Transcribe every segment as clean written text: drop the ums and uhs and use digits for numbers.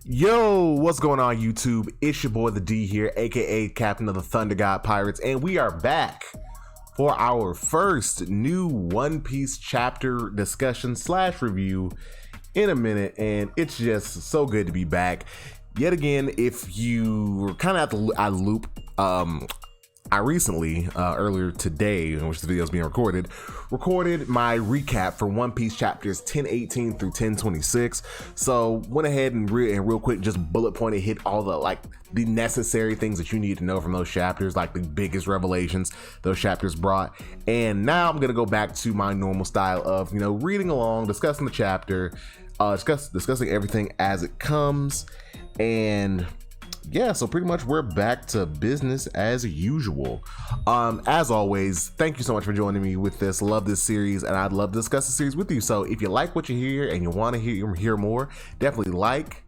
Yo, what's going on YouTube? It's your boy the D here, aka Captain of the Thunder God Pirates, and we are back for our first new One Piece chapter discussion slash review in a minute, and it's just so good to be back. Yet again, if you were kind of at the loop, I recently, earlier today, in which the video is being recorded my recap for One Piece chapters 1018 through 1026. So went ahead and real quick just bullet pointed hit all the necessary things that you need to know from those chapters, like the biggest revelations those chapters brought. And now I'm gonna go back to my normal style of reading along, discussing the chapter, discussing everything as it comes. And yeah, so pretty much we're back to business as usual. As always, thank you so much for joining me with this. Love this series, and I'd love to discuss the series with you. So if you like what you hear and you want to hear more, definitely like,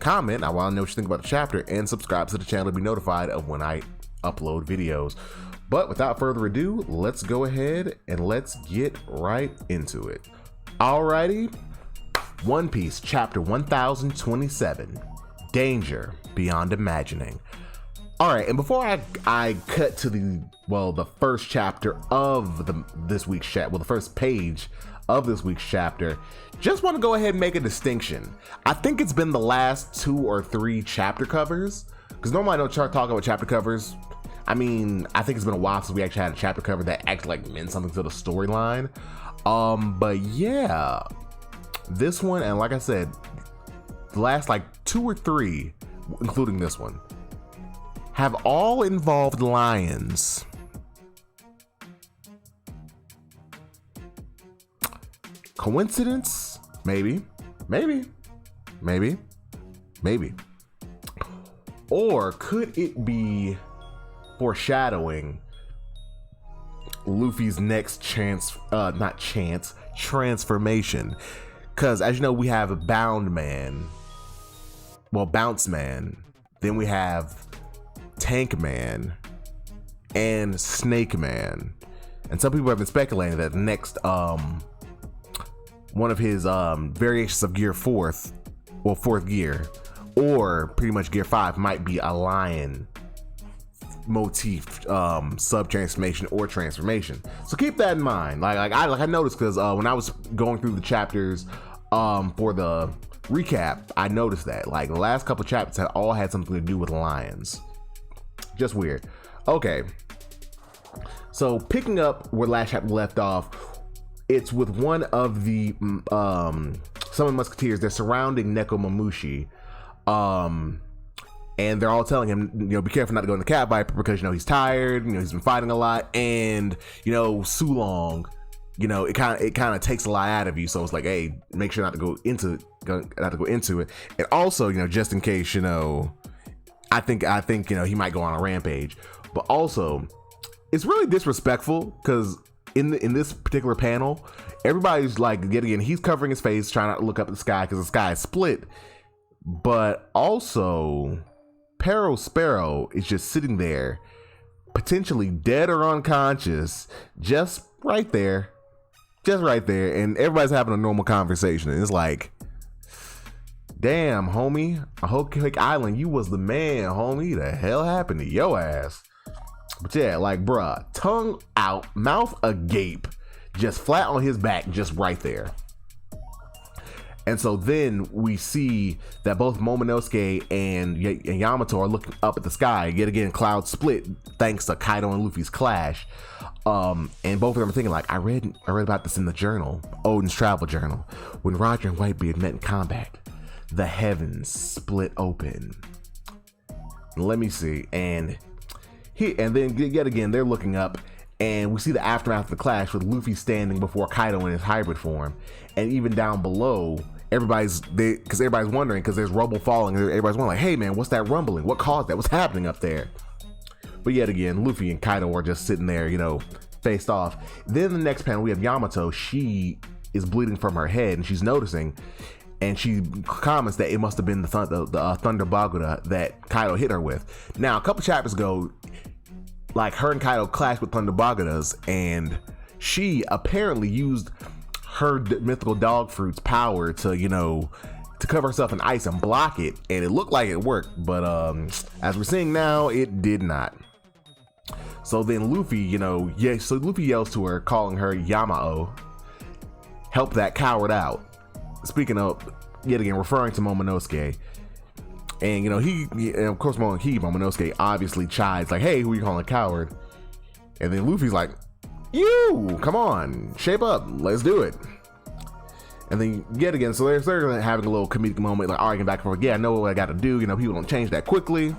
comment. I want to know what you think about the chapter, and subscribe to the channel to be notified of when I upload videos. But without further ado, let's go ahead and let's get right into it. Alrighty, One Piece chapter 1027. Danger beyond imagining. All right, and before I cut to the first chapter of this week's chapter, the first page of this week's chapter, just want to go ahead and make a distinction. I think it's been the last 2 or 3 chapter covers, because normally I don't talk about chapter covers. I mean, I think it's been a while since we actually had a chapter cover that actually meant something to the storyline. But yeah, this one, and like I said, the last 2 or 3, including this one, have all involved lions. Coincidence? Maybe. Or could it be foreshadowing Luffy's next transformation? Because as you know, we have a Bounce Man, then we have Tank Man and Snake Man, and some people have been speculating that the next one of his variations of gear fourth gear, or pretty much gear 5, might be a lion motif, sub transformation or transformation. So keep that in mind. I noticed, because when I was going through the chapters for the recap, I noticed that the last couple chapters had all had something to do with lions. Just weird. Okay, so picking up where last chapter left off, it's with one of the Summon Musketeers. They're surrounding Nekomamushi, and they're all telling him, be careful not to go in the Cat Viper, because he's tired, he's been fighting a lot, and Sulong, it kind of takes a lot out of you. So it's like, hey, make sure not to go into it. And also, just in case, I think he might go on a rampage. But also, it's really disrespectful, because in this particular panel, everybody's he's covering his face, trying not to look up at the sky because the sky is split. But also, Pero Sparrow is just sitting there, potentially dead or unconscious, just right there, and everybody's having a normal conversation, and it's like, damn, homie, Whole Cake Island, you was the man, homie. The hell happened to your ass? But yeah, bruh, tongue out, mouth agape, just flat on his back, just right there. And so then we see that both Momonosuke and Yamato are looking up at the sky. Yet again, clouds split thanks to Kaido and Luffy's clash. And both of them are thinking, I read about this in the journal, Odin's travel journal. When Roger and Whitebeard met in combat, the heavens split open. Let me see. And then yet again, they're looking up, and we see the aftermath of the clash with Luffy standing before Kaido in his hybrid form. And even down below, everybody's wondering, because there's rubble falling, and everybody's wondering, hey man, what's that rumbling? What caused that? What's happening up there? But yet again, Luffy and Kaido are just sitting there, faced off. Then the next panel, we have Yamato. She is bleeding from her head, and she's noticing, and she comments that it must have been the Thunder Baguda that Kaido hit her with. Now, a couple chapters ago, her and Kaido clashed with Thunder Bagudas, and she apparently used her mythical dog fruit's power to, to cover herself in ice and block it, and it looked like it worked, but as we're seeing now, it did not. So then Luffy, so Luffy yells to her, calling her Yamao, help that coward out. Speaking of, yet again, referring to Momonosuke. And, of course, Momonosuke obviously chides, like, hey, who are you calling a coward? And then Luffy's like, you, come on, shape up, let's do it. And then yet again, so they're having a little comedic moment, like arguing back and forth. Yeah, I know what I got to do. People don't change that quickly.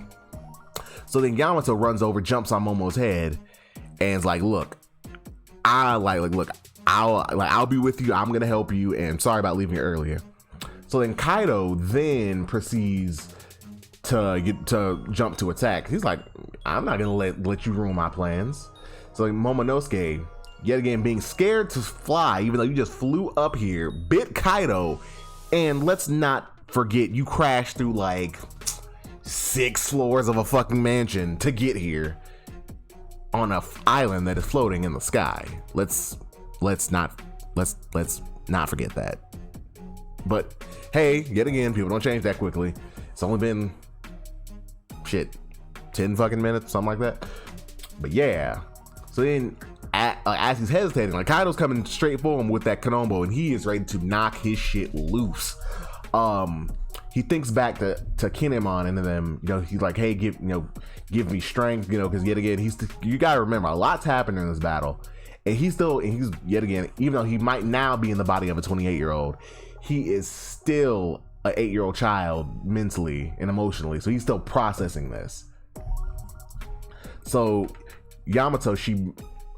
So then Yamato runs over, jumps on Momo's head, and is like, look, I'll be with you. I'm gonna help you. And sorry about leaving earlier. So then Kaido then proceeds to jump to attack. He's like, I'm not gonna let you ruin my plans. So like, Momonosuke, yet again being scared to fly, even though you just flew up here, bit Kaido, and let's not forget you crashed through like 6 floors of a fucking mansion to get here on a island that is floating in the sky. Let's not forget that. But hey, yet again, people don't change that quickly. It's only been 10 fucking minutes, something like that. But yeah, so then as he's hesitating, like Kaido's coming straight for him with that Konombo, and he is ready to knock his shit loose. He thinks back to Kinemon and them, he's like, hey, give me strength, because yet again, you gotta remember, a lot's happened in this battle, and he's yet again, even though he might now be in the body of a 28-year-old, he is still an 8-year-old child mentally and emotionally, so he's still processing this. So Yamato, she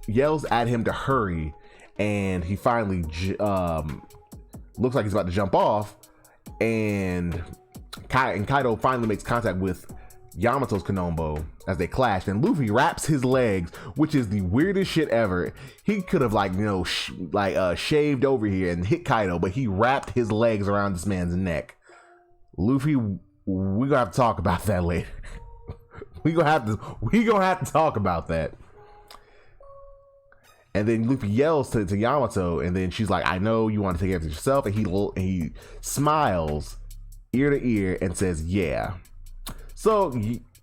yells at him to hurry, and he finally looks like he's about to jump off, and Kaido finally makes contact with Yamato's Konombo as they clash, and Luffy wraps his legs, which is the weirdest shit ever. He could have shaved over here and hit Kaido, but he wrapped his legs around this man's neck. Luffy, we're gonna have to talk about that later. we gonna have to talk about that. And then Luffy yells to Yamato, and then she's like, I know you want to take care of yourself. And he smiles ear to ear and says, yeah. So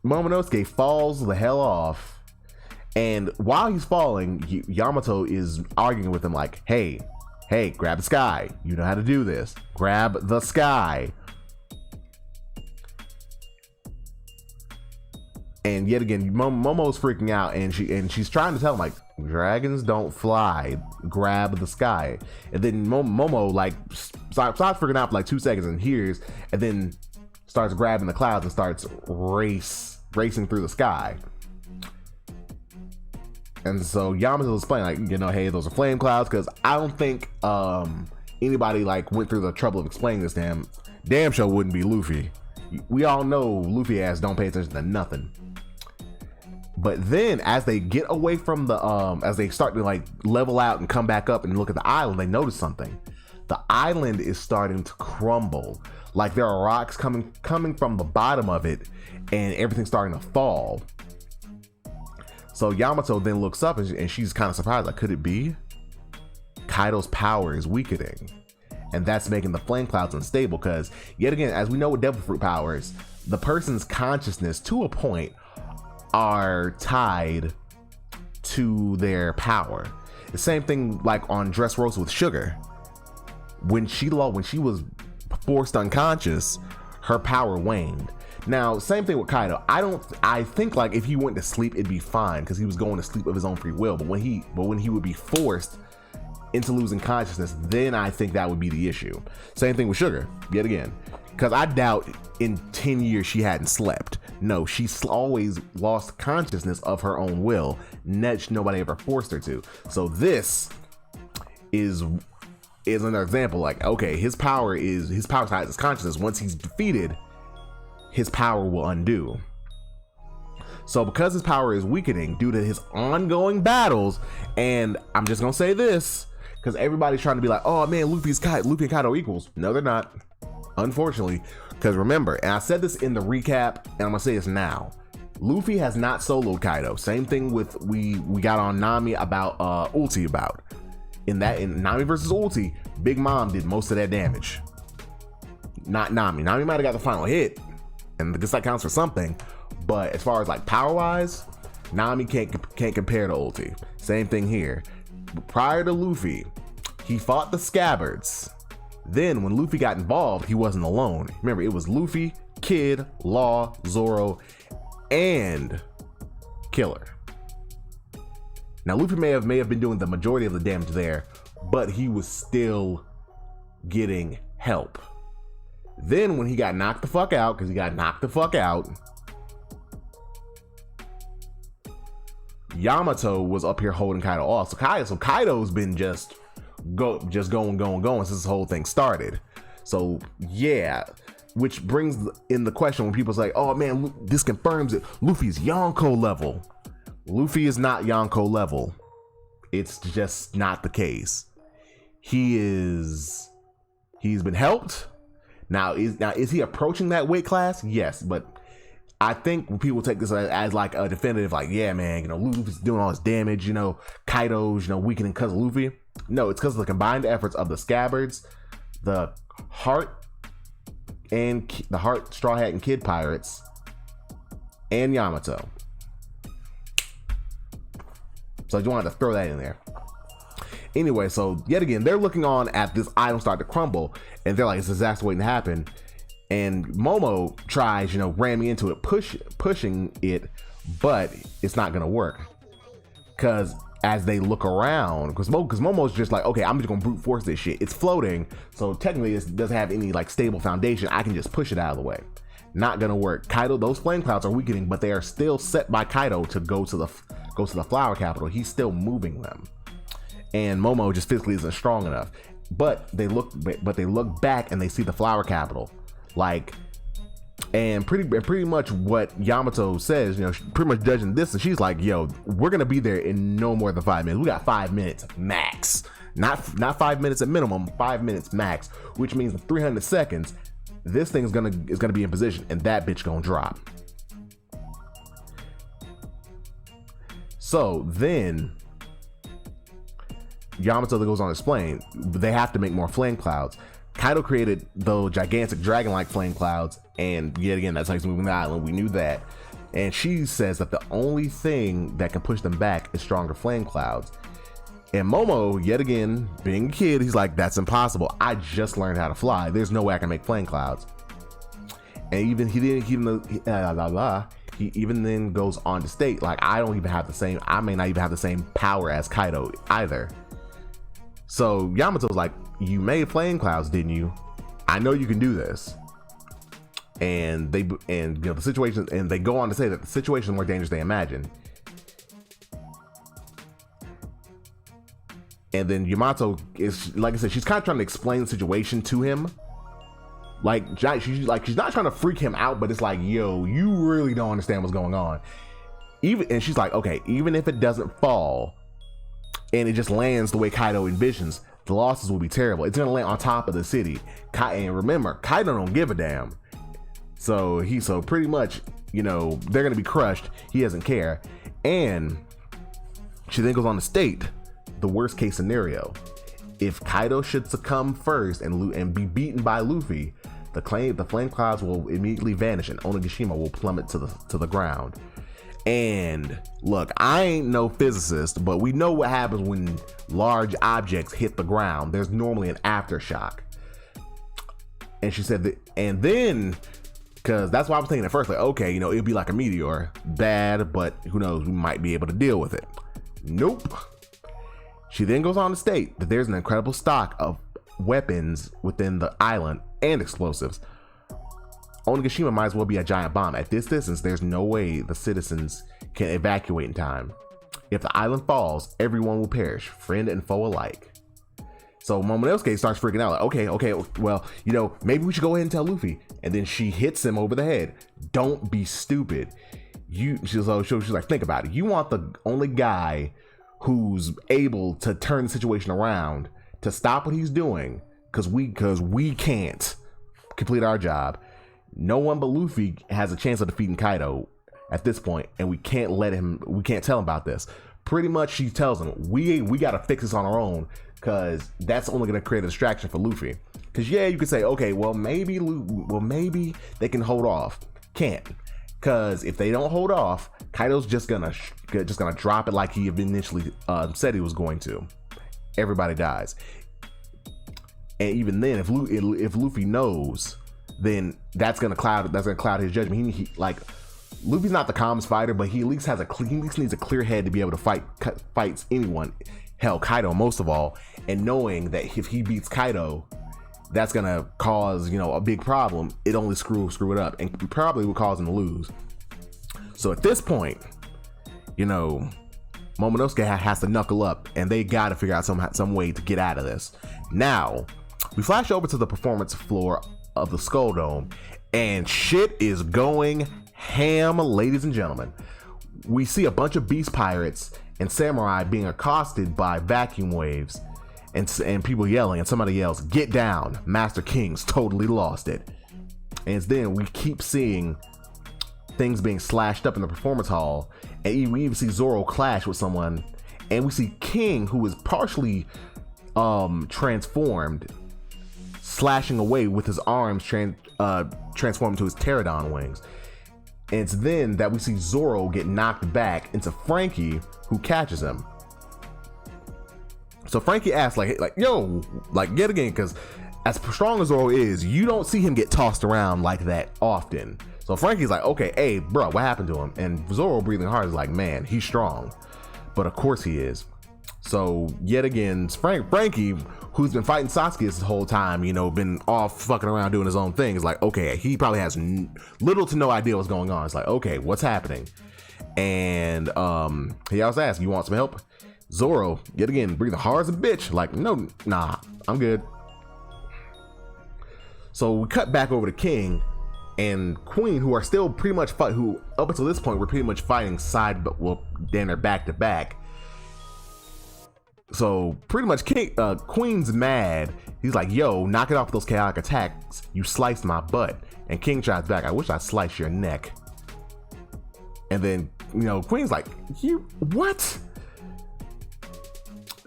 Momonosuke falls the hell off. And while he's falling, Yamato is arguing with him like, hey, grab the sky. You know how to do this. Grab the sky. And yet again, Momo's freaking out, and she's trying to tell him like, dragons don't fly, grab the sky. And then Momo like stops freaking out for like 2 seconds and hears, and then starts grabbing the clouds and starts racing through the sky. And so Yamato was playing like, hey, those are flame clouds, because I don't think anybody like went through the trouble of explaining this to him. Damn sure wouldn't be Luffy. We all know Luffy ass don't pay attention to nothing. But then as they get away from the as they start to like level out and come back up and look at the island, they notice something. The island is starting to crumble. Like there are rocks coming from the bottom of it, and everything's starting to fall. So Yamato then looks up, and she's kind of surprised, like, could it be Kaido's power is weakening? And that's making the flame clouds unstable, because yet again, as we know with devil fruit powers, the person's consciousness to a point are tied to their power. The same thing like on Dressrosa with Sugar. When she was forced unconscious, her power waned. Now, same thing with Kaido. I think like if he went to sleep, it'd be fine because he was going to sleep of his own free will. But when he would be forced into losing consciousness, then I think that would be the issue. Same thing with Sugar, yet again. Because I doubt in 10 years she hadn't slept. No, she's always lost consciousness of her own will. Nobody ever forced her to. So this is another example. Like, okay, his power ties his consciousness. Once he's defeated, his power will undo. So because his power is weakening due to his ongoing battles, and I'm just gonna say this, because everybody's trying to be like, oh man, Luffy and Kaido equals. No, they're not. Unfortunately, because remember, and I said this in the recap, and I'm gonna say this now, Luffy has not soloed Kaido. Same thing with we got on Nami about Ulti about. In Nami versus Ulti, Big Mom did most of that damage. not Nami. Nami might have got the final hit, and I guess that counts for something. But as far as like power wise, Nami can't compare to ulti. Same thing here. Prior to Luffy, he fought the Scabbards. Then when Luffy got involved, he wasn't alone. Remember, it was Luffy, Kid, Law, Zoro, and Killer. Now Luffy may have been doing the majority of the damage there, but he was still getting help. Then when he got knocked the fuck out, Yamato was up here holding Kaido off. So Kaido's been just going since this whole thing started. So yeah, which brings in the question when people say, oh man, this confirms it, Luffy's Yonko level. Luffy is not Yonko level. It's just not the case. He's been helped. Now is he approaching that weight class? Yes, but I think when people take this as like a definitive, like, yeah, man, Luffy's doing all this damage, Kaido's, weakening because of Luffy. No, it's because of the combined efforts of the Scabbards, the Heart, Straw Hat, and Kid Pirates, and Yamato. So I just wanted to throw that in there. Anyway, so yet again, they're looking on at this item start to crumble, and they're like, it's exactly waiting to happen. And Momo tries, ramming into it, pushing it, but it's not gonna work. Cause as they look around, because Momo's just like, okay, I'm just gonna brute force this shit. It's floating, so technically it doesn't have any like stable foundation. I can just push it out of the way. Not gonna work. Kaido, those flame clouds are weakening, but they are still set by Kaido to go to the flower capital. He's still moving them. And Momo just physically isn't strong enough. But they look back and they see the flower capital. Like, and pretty much what Yamato says, pretty much judging this, and she's like, yo, we're gonna be there in no more than 5 minutes. We got 5 minutes max. Not 5 minutes at minimum, 5 minutes max, which means in 300 seconds, this thing is gonna be in position, and that bitch gonna drop. So then Yamato goes on to explain they have to make more flame clouds. Kaido created those gigantic dragon-like flame clouds, and yet again, that's how he's moving the island. We knew that. And she says that the only thing that can push them back is stronger flame clouds. And Momo, yet again, being a kid, he's like, that's impossible. I just learned how to fly. There's no way I can make flame clouds. And he even then goes on to state, like, I may not even have the same power as Kaido either. So Yamato's like, you made flame clouds, didn't you? I know you can do this. And the situation, and they go on to say that the situation is more dangerous than they imagined. And then Yamato is, like I said, she's kind of trying to explain the situation to him. She's not trying to freak him out, but it's like, yo, you really don't understand what's going on. And she's like, okay, even if it doesn't fall and it just lands the way Kaido envisions, the losses will be terrible. It's gonna land on top of the city. And remember, Kaido don't give a damn. So pretty much, they're gonna be crushed. He doesn't care. And she then goes on to state the worst case scenario. If Kaido should succumb first and be beaten by Luffy, the flame clouds will immediately vanish and Onigashima will plummet to the ground. And look, I ain't no physicist, but we know what happens when large objects hit the ground. There's normally an aftershock. And she said that, and then, because that's why I was thinking at first, like, okay, it'd be like a meteor. Bad, but who knows, we might be able to deal with it. Nope. She then goes on to state that there's an incredible stock of weapons within the island and explosives. Onigashima might as well be a giant bomb. At this distance, there's no way the citizens can evacuate in time. If the island falls, everyone will perish, friend and foe alike. So Momonosuke starts freaking out, like, okay, well, maybe we should go ahead and tell Luffy. And then she hits him over the head. Don't be stupid. She's like, think about it. You want the only guy who's able to turn the situation around to stop what he's doing, because we can't complete our job. No one but Luffy has a chance of defeating Kaido at this point, and we can't tell him about this. Pretty much she tells him, we gotta fix this on our own. because that's only going to create a distraction for Luffy. Because yeah, you could say, okay, well maybe they can hold off. Can't, because if they don't hold off, Kaido's just gonna drop it like he initially said he was going to. Everybody dies, and even then, if Luffy knows, then that's gonna cloud his judgment. He like, Luffy's not the calmest fighter, but he at least needs a clear head to be able to fight anyone. Hell, Kaido most of all, and knowing that if he beats Kaido, that's gonna cause, you know, a big problem. It only screw it up, and probably would cause him to lose. So at this point, you know, Momonosuke has to knuckle up, and they got to figure out some way to get out of this. Now, we flash over to the performance floor of the Skull Dome, and shit is going ham, ladies and gentlemen. We see a bunch of beast pirates and samurai being accosted by vacuum waves. And people yelling, and somebody yells, "Get down, Master King's totally lost it." And then we keep seeing things being slashed up in the performance hall, and we even see Zoro clash with someone, and we see King, who is partially transformed, slashing away with his arms transformed to his pterodon wings. And it's then that we see Zoro get knocked back into Frankie, who catches him. So Frankie asks, like, yo, like, get again, because as strong as Zoro is, you don't see him get tossed around like that often. So Frankie's like, okay, hey, bro, what happened to him? And Zoro, breathing hard, is like, man, he's strong. But of course he is. So yet again, Frankie, who's been fighting Sasuke this whole time, you know, been off fucking around doing his own thing, is like, okay, he probably has little to no idea what's going on. It's like, okay, what's happening? And he also asks, you want some help? Zoro, yet again, breathing hard as a bitch, like, no, nah, I'm good. So we cut back over to King and Queen, who are still pretty much who up until this point were pretty much fighting then they're back to back. So pretty much Queen's mad. He's like, yo, knock it off those chaotic attacks. You sliced my butt. And King tries back, I wish I sliced your neck. And then, you know, Queen's like, you what?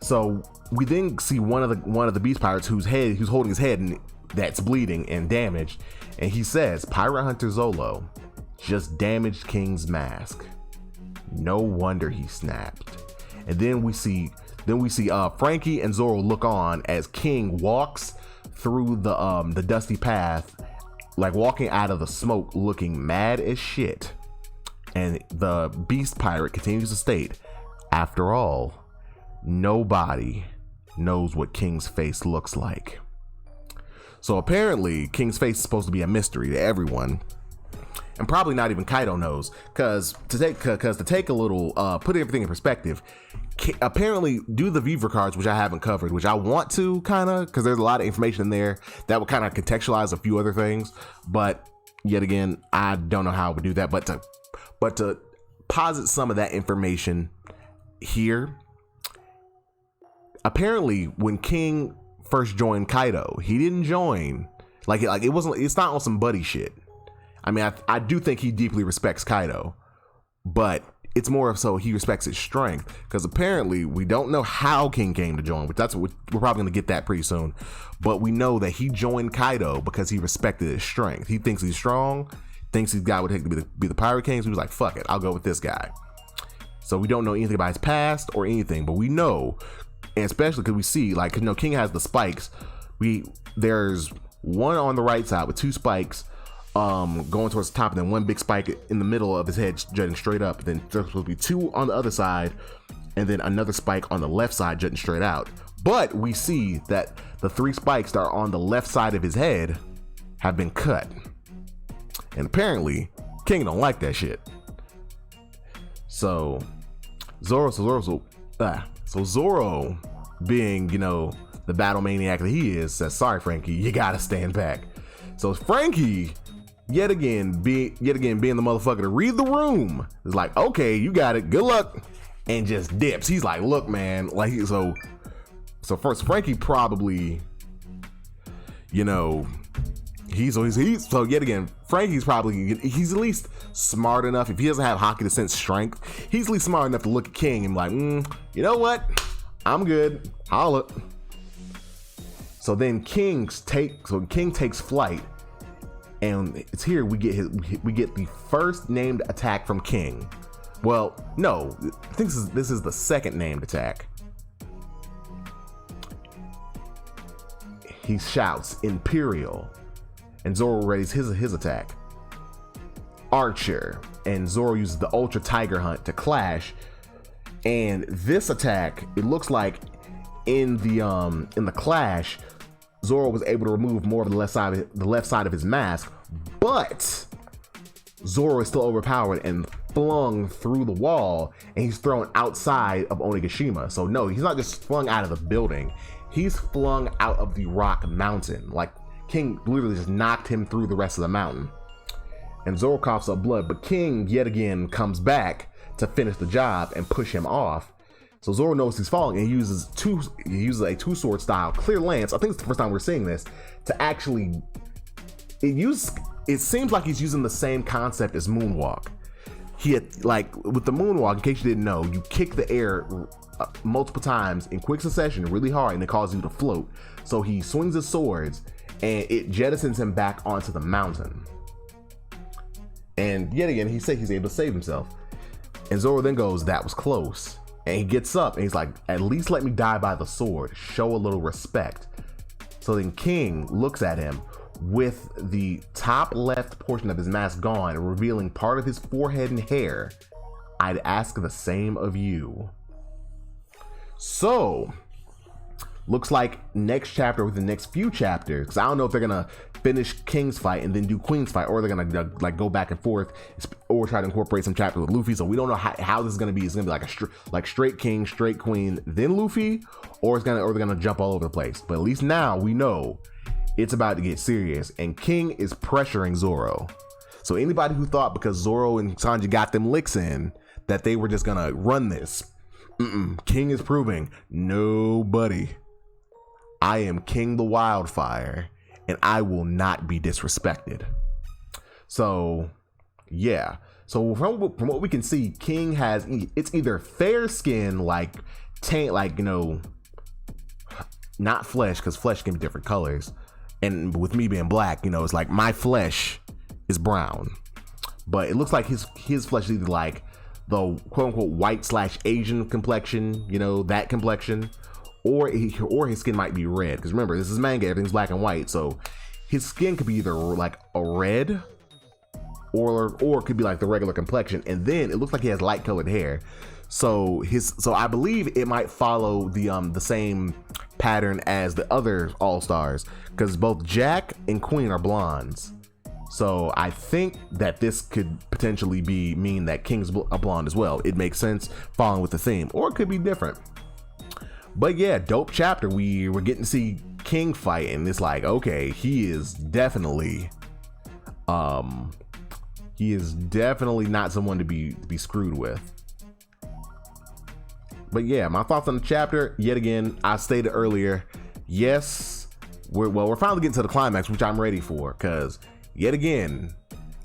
So we then see one of the beast pirates who's holding his head and that's bleeding and damaged, and he says, Pirate Hunter Zolo just damaged King's mask. No wonder he snapped. And then we see Frankie and Zoro look on as King walks through the dusty path, like walking out of the smoke, looking mad as shit. And the beast pirate continues to state, after all, nobody knows what King's face looks like. So apparently King's face is supposed to be a mystery to everyone, and probably not even Kaido knows, because to take a little put everything in perspective, apparently due to the Viva cards, which I haven't covered, which I want to kind of, because there's a lot of information in there that would kind of contextualize a few other things, but yet again, I don't know how I would do that, but to posit some of that information here. Apparently when King first joined Kaido, he didn't join it's not on some buddy shit. I mean, I do think he deeply respects Kaido, but it's more of so he respects his strength, because apparently we don't know how King came to join, but we're probably going to get that pretty soon. But we know that he joined Kaido because he respected his strength. He thinks he's strong, thinks he's guy would take to be the Pirate King, so he was like, fuck it, I'll go with this guy. So we don't know anything about his past or anything, but we know, and especially because we see, like, you know, King has the spikes. There's one on the right side with two spikes going towards the top, and then one big spike in the middle of his head jutting straight up. Then there's supposed to be two on the other side, and then another spike on the left side jutting straight out. But we see that the three spikes that are on the left side of his head have been cut, and apparently King don't like that shit. So Zoro, being, you know, the battle maniac that he is, says, sorry Frankie, you gotta stand back. So Frankie, yet again being the motherfucker to read the room, is like, okay, you got it, good luck, and just dips. He's like, look man, like, so first Frankie probably, you know, he's so yet again, Frankie's probably, he's at least smart enough, if he doesn't have Haki to sense strength, he's at least smart enough to look at King and be like, you know what, I'm good, holla. So then King takes flight, and it's here we get the first named attack from King. Well, no, I think this is the second named attack. He shouts Imperial, and Zoro readies his attack. Archer, and Zoro uses the Ultra Tiger Hunt to clash. And this attack, it looks like in the clash, Zoro was able to remove more of the left side of his mask, but Zoro is still overpowered and flung through the wall, and he's thrown outside of Onigashima. So no, he's not just flung out of the building, he's flung out of the rock mountain. Like, King literally just knocked him through the rest of the mountain. And Zoro coughs up blood, but King yet again comes back to finish the job and push him off. So Zoro knows he's falling, and he uses a two-sword style clear lance. I think it's the first time we're seeing this to actually it seems like he's using the same concept as Moonwalk. He had, like, with the Moonwalk, in case you didn't know, you kick the air multiple times in quick succession really hard, and it causes you to float. So he swings his swords and it jettisons him back onto the mountain. And yet again, he's able to save himself. And Zoro then goes, that was close. And he gets up and he's like, at least let me die by the sword. Show a little respect. So then King looks at him with the top left portion of his mask gone, revealing part of his forehead and hair. I'd ask the same of you. So, looks like next chapter with the next few chapters, because I don't know if they're gonna finish King's fight and then do Queen's fight, or they're gonna like go back and forth, or try to incorporate some chapters with Luffy. So we don't know how this is gonna be. It's gonna be like straight King, straight Queen, then Luffy, or they're gonna jump all over the place. But at least now we know it's about to get serious, and King is pressuring Zoro. So anybody who thought because Zoro and Sanji got them licks in that they were just gonna run this, King is proving, no buddy. I am King the Wildfire, and I will not be disrespected. So, yeah. So from what we can see, King has, it's either fair skin, like not flesh, because flesh can be different colors. And with me being black, it's like my flesh is brown. But it looks like his flesh is either like the quote unquote white/Asian complexion, that complexion. Or his skin might be red, because remember, this is manga, everything's black and white, so his skin could be either like a red or it could be like the regular complexion. And then it looks like he has light colored hair, so I believe it might follow the same pattern as the other all-stars, because both Jack and Queen are blondes. So I think that this could potentially mean that King's a blonde as well. It makes sense following with the theme, or it could be different. But yeah, dope chapter. We're getting to see King fight, and it's like, okay, he is definitely not someone to be screwed with. But yeah, my thoughts on the chapter, yet again, I stated earlier, yes, we're finally getting to the climax, which I'm ready for, because yet again,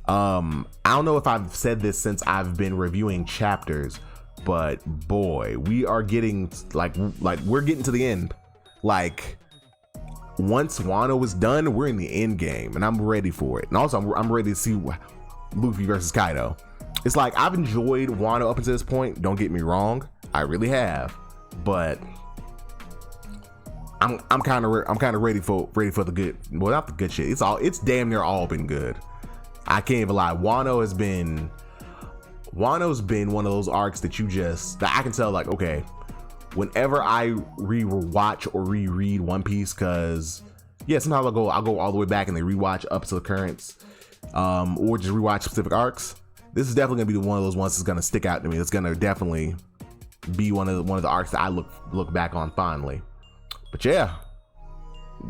I don't know if I've said this since I've been reviewing chapters, but boy, we are getting like we're getting to the end. Like, once Wano is done, we're in the end game, and I'm ready for it. And also, I'm ready to see Luffy versus Kaido. It's like, I've enjoyed Wano up until this point. Don't get me wrong, I really have, but I'm kind of ready for the good. Well, not the good shit. It's damn near all been good. I can't even lie. Wano's been one of those arcs that I can tell, like, okay, whenever I rewatch or reread One Piece, because yeah, sometimes I'll go all the way back and they rewatch up to the currents, or just rewatch specific arcs. This is definitely gonna be one of those ones that's gonna stick out to me. It's gonna definitely be one of the arcs that I look back on fondly. But yeah,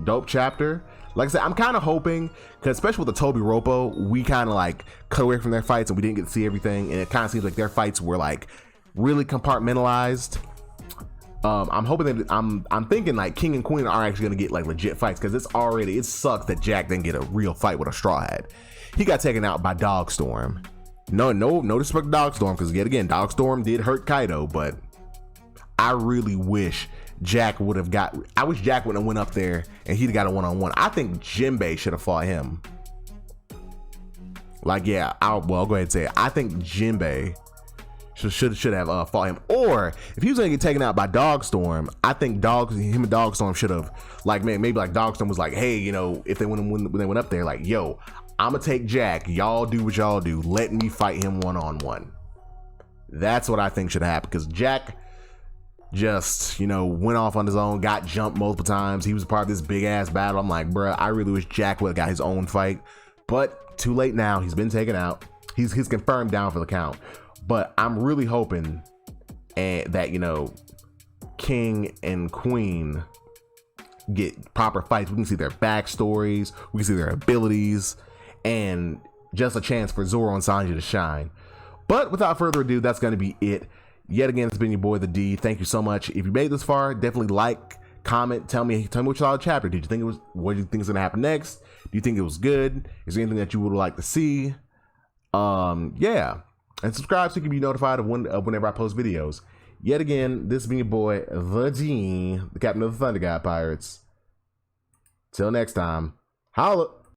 dope chapter. Like I said, I'm kind of hoping, because especially with the Toby Roppo, we kind of like cut away from their fights and we didn't get to see everything, and it kind of seems like their fights were like really compartmentalized. I'm hoping that I'm thinking like King and Queen are actually gonna get like legit fights, because it sucks that Jack didn't get a real fight with a Straw Hat. He got taken out by Dogstorm. No disrespect to Dogstorm, because yet again, Dogstorm did hurt Kaido, but I really wish Jack would have got. I wish Jack would have went up there and he'd got a one-on-one. I think Jinbei should have fought him. Like, yeah, I'll go ahead and say it. I think Jinbei should have fought him. Or if he was gonna get taken out by Dogstorm, I think him and Dogstorm should have, like, maybe like Dogstorm was like, hey, you know, if they when they went up there, like, yo, I'm gonna take Jack. Y'all do what y'all do. Let me fight him one-on-one. That's what I think should happen, because Jack just, you know, went off on his own, got jumped multiple times. He was part of this big ass battle. I'm like, bruh, I really wish Jack would have got his own fight, but too late now. He's been taken out. He's confirmed down for the count. But I'm really hoping that, you know, King and Queen get proper fights. We can see their backstories, we can see their abilities, and just a chance for Zoro and Sanji to shine. But without further ado, that's going to be it. Yet again, it's been your boy, the D. Thank you so much. If you made this far, definitely like, comment, tell me what you thought of the chapter. Did you think what do you think is gonna happen next? Do you think it was good? Is there anything that you would like to see? Yeah. And subscribe so you can be notified of whenever I post videos. Yet again, this has been your boy, the D, the captain of the Thunder God Pirates. Till next time, holla.